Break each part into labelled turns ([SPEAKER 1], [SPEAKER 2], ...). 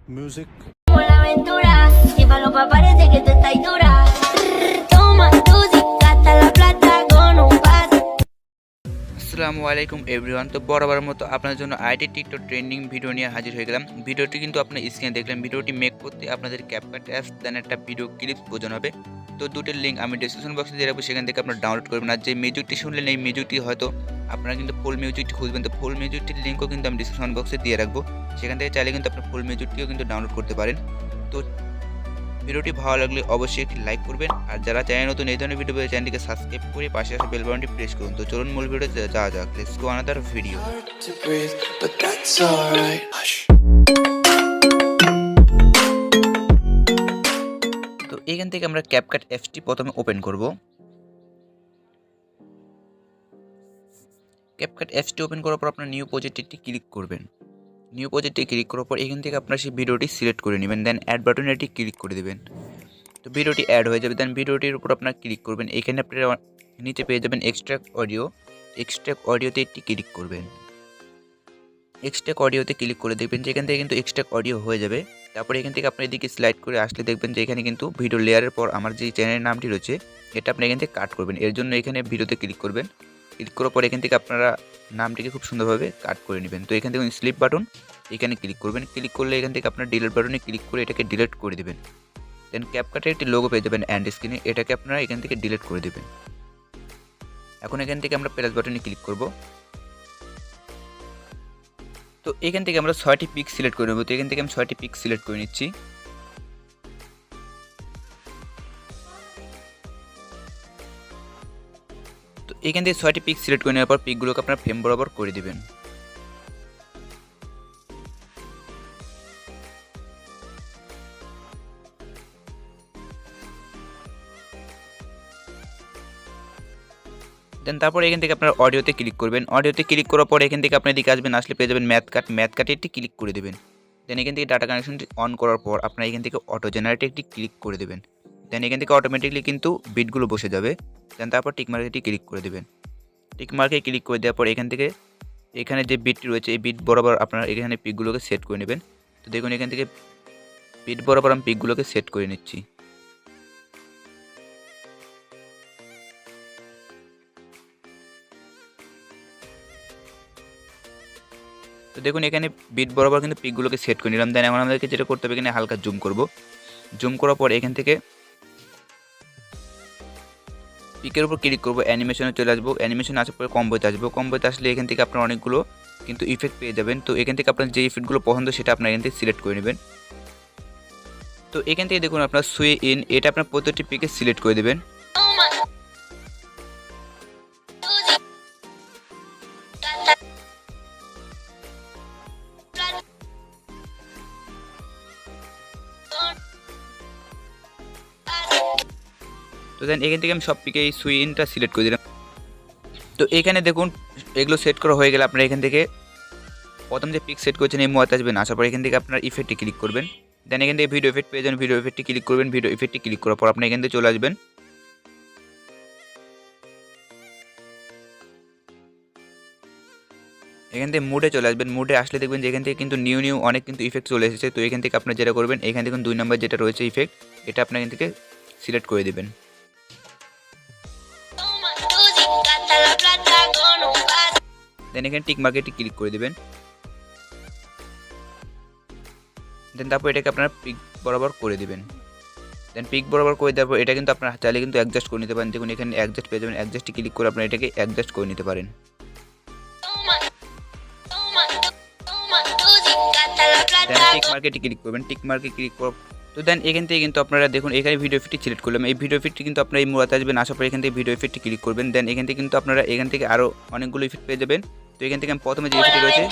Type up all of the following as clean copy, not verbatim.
[SPEAKER 1] Music.
[SPEAKER 2] Como la aventura, llévalo pa' parece que tú estás dura. Toma, tussi, gasta la plata con un pas.
[SPEAKER 3] আসসালামু আলাইকুম everyone. তো বরাবরের মতো আপনাদের জন্য আইটি টিকটক ট্রেন্ডিং ভিডিও নিয়ে হাজির হয়ে গেলাম। ভিডিওটি কিন্তু আপনার স্ক্রিনে দেখলেন। ভিডিওটি মেক করতে আপনাদের ক্যাপকাট অ্যাপস দেন একটা ভিডিও ক্লিপস বোঝানো হবে। তো দুটোর লিঙ্ক আমি ডিসক্রিপশন বক্সে দিয়ে রাখবো, সেখান থেকে আপনারা ডাউনলোড করবেন। আর যে মিউজিকটি শুনলেন এই মিউজিকটি হয়তো আপনারা কিন্তু ফুল মিউজিকটি খুঁজবেন, তো ফুল মিউজিকটির লিঙ্কও কিন্তু আমি ডিসক্রিপশন বক্সে দিয়ে রাখবো, সেখান থেকে চাইলে কিন্তু আপনার ফুল মিউজিকটিও কিন্তু ডাউনলোড করতে পারেন। তো ভিডিওটি ভালো লাগলে অবশ্যই একটি লাইক করবেন, আর যারা চ্যানেল নতুন এই ধরনের ভিডিও পেয়ে চ্যানেলটিকে সাবস্ক্রাইব করে পাশে আসা বেল বাটনটি প্রেস করুন। তো চলুন মূল ভিডিওতে যাওয়া যাক। Let's go another video. তো এখান থেকে আমরা ক্যাপকাট অ্যাপসটি প্রথমে ওপেন করব। ক্যাপকাট অ্যাপসটি ওপেন করার পর আপনার নিউ প্রজেক্টটি ক্লিক করবেন। নিউ প্রজেক্টে ক্লিক করার পর এখান থেকে আপনার সেই ভিডিওটি সিলেক্ট করে নেবেন, দেন অ্যাড বাটনে এটি ক্লিক করে দেবেন। তো ভিডিওটি অ্যাড হয়ে যাবে, দেন ভিডিওটির উপর আপনার ক্লিক করবেন। এখানে আপনারা নিচে পেয়ে যাবেন এক্সট্রাক্ট অডিও। এক্সট্রাক্ট অডিওতে একটি ক্লিক করবেন। এক্সট্রাক্ট অডিওতে ক্লিক করে দেখবেন যে এখান থেকে কিন্তু এক্সট্রাক্ট অডিও হয়ে যাবে। তারপরে এখান থেকে আপনি এদিকে স্লাইড করে আসলে দেখবেন যে এখানে কিন্তু ভিডিও লেয়ারের পর আমার যে চ্যানেলের নামটি রয়েছে এটা আপনি এখান থেকে কাট করবেন। এর জন্য এখানে ভিডিওতে ক্লিক করবেন। ক্লিক করার পর এখান থেকে আপনারা নামটিকে খুব সুন্দরভাবে কাট করে নেবেন। তো এখান থেকে স্লিপ বাটন এখানে ক্লিক করবেন। ক্লিক করলে এখান থেকে আপনার ডিলিট বাটনে ক্লিক করে এটাকে ডিলিট করে দেবেন। দেন ক্যাপকাটের একটি লোগো পেয়ে যাবেন অ্যান্ড স্ক্রিনে, এটাকে আপনারা এখান থেকে ডিলিট করে দেবেন। এখন এখান থেকে আমরা প্লাস বাটনে ক্লিক করব। তো এখান থেকে আমরা 6টি পিক সিলেক্ট করে নেব। তো এখান থেকে আমি 6টি পিক সিলেক্ট করে নিচ্ছি। তো এখান থেকে 6টি পিক সিলেক্ট করে নেওয়ার পর পিকগুলোকে আপনারা ফ্রেম বরাবর করে দিবেন। দেন তারপরে এখান থেকে আপনার অডিওতে ক্লিক করবেন। অডিওতে ক্লিক করার পর এখান থেকে আপনি এদিকে আসবেন, আসলে পেয়ে যাবেন ম্যাথ কাট। ম্যাথ কাটে একটি ক্লিক করে দেবেন। দেন এখান থেকে ডাটা কানেকশনটি অন করার পর আপনার এখান থেকে অটো জেনারেটে একটি ক্লিক করে দেবেন। দেন এখান থেকে অটোমেটিকলি কিন্তু বিটগুলো বসে যাবে। দেন তারপর টিক মার্কেটি ক্লিক করে দেবেন। টিক মার্কে ক্লিক করে দেওয়ার পর এখান থেকে এখানে যে বিটটি রয়েছে এই বিট বরাবর আপনারা এখানে পিকগুলোকে সেট করে নেবেন। তো দেখুন এখান থেকে বিট বরাবর আমি পিকগুলোকে সেট করে নিচ্ছি। তো দেখুন এখানে বিট বরাবর কিন্তু পিকগুলোকে সেট করে নিলাম। দেন এখন আমাদেরকে যেটা করতে হবে এখানে হালকা জুম করব। জুম করার পর এখান থেকে পিকের উপর ক্লিক করব, অ্যানিমেশনে চলে আসবো। অ্যানিমেশনে আসার পরে কম্বোতে আসবো। কম্বোতে আসলে এখান থেকে আপনার অনেকগুলো কিন্তু ইফেক্ট পেয়ে যাবেন। তো এখান থেকে আপনার যে ইফেক্টগুলো পছন্দ সেটা আপনার এখান থেকে সিলেক্ট করে নেবেন। তো এখান থেকে দেখুন আপনার সুয়ে ইন, এটা আপনার প্রত্যেকটি পিকে সিলেক্ট করে দেবেন। তো দেন এখান থেকে আমি সব পিকে এই সুইনটা সিলেক্ট করে দিলাম। তো এখানে দেখুন এগুলো সেট করা হয়ে গেলে আপনারা এখান থেকে প্রথম যে পিক সেট করেছেন এই মুহূর্তে আসবেন। আসার পর এখান থেকে আপনার ইফেক্টে ক্লিক করবেন। দেন এখান থেকে ভিডিও ইফেক্ট পেয়ে যাবেন। ভিডিও ইফেক্টে ক্লিক করবেন। ভিডিও ইফেক্টে ক্লিক করার পর আপনি এখান থেকে চলে আসবেন। এখান থেকে মুডে চলে আসবেন। মুডে আসলে দেখবেন যে এখান থেকে কিন্তু নিউ অনেক কিন্তু ইফেক্ট চলে এসেছে। তো এখান থেকে আপনার যেটা করবেন এখান থেকে 2 নম্বর যেটা রয়েছে ইফেক্ট এটা আপনার এখান থেকে সিলেক্ট করে দেবেন। দেন এখানে টিক মার্কেটি ক্লিক করে দেবেন। দেন তারপর এটাকে আপনারা পিক বরাবর করে দেবেন। দেন পিক বরাবর করে দেওয়ার পর এটা কিন্তু আপনারা চাইলে কিন্তু অ্যাডজাস্ট করে নিতে পারেন। দেখুন এখানে অ্যাডজাস্ট পেয়ে যাবেন। অ্যাডজাস্টে ক্লিক করে আপনারা এটাকে অ্যাডজাস্ট করে নিতে পারেন। দেন টিক মার্কেটি ক্লিক করবেন। টিক মার্কে ক্লিক কর। তো দেন এখান থেকে কিন্তু আপনারা দেখুন এখানে ভিডিও ইফেক্টটি সিলেক্ট করলাম। এই ভিডিও ইফেক্টটি কিন্তু আপনারা এই মুহূর্তে আসবেন। আসার পর এখান থেকে ভিডিও ইফেক্টটি ক্লিক করবেন। দেন এখান থেকে কিন্তু আপনারা এখান থেকে আরও অনেকগুলো ইফেক্ট পেয়ে যাবেন। তো এখান থেকে আমি প্রথমে যে ইফেক্টটি রয়েছে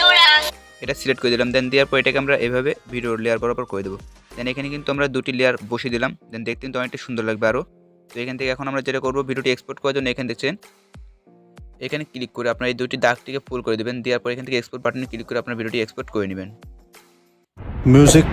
[SPEAKER 3] এটা সিলেক্ট করে দিলাম। দেন দেওয়ার পর এটাকে আমরা এভাবে ভিডিও লেয়ার বরাবর করে দেবো। দেন এখানে কিন্তু আমরা 2টি লেয়ার বসিয়ে দিলাম। দেন দেখতে কিন্তু অনেকটা সুন্দর লাগবে আরও। তো এখান থেকে এখন আমরা যেটা করবো ভিডিওটি এক্সপোর্ট করার জন্য এখানে দেখছেন এখানে ক্লিক করে আপনার এই 2টি দাগটিকে ফুল করে দেবেন। দেওয়ার পর এখান থেকে এক্সপোর্ট বাটনে ক্লিক করে আপনার ভিডিওটি এক্সপোর্ট করে নেবেন।
[SPEAKER 1] Music.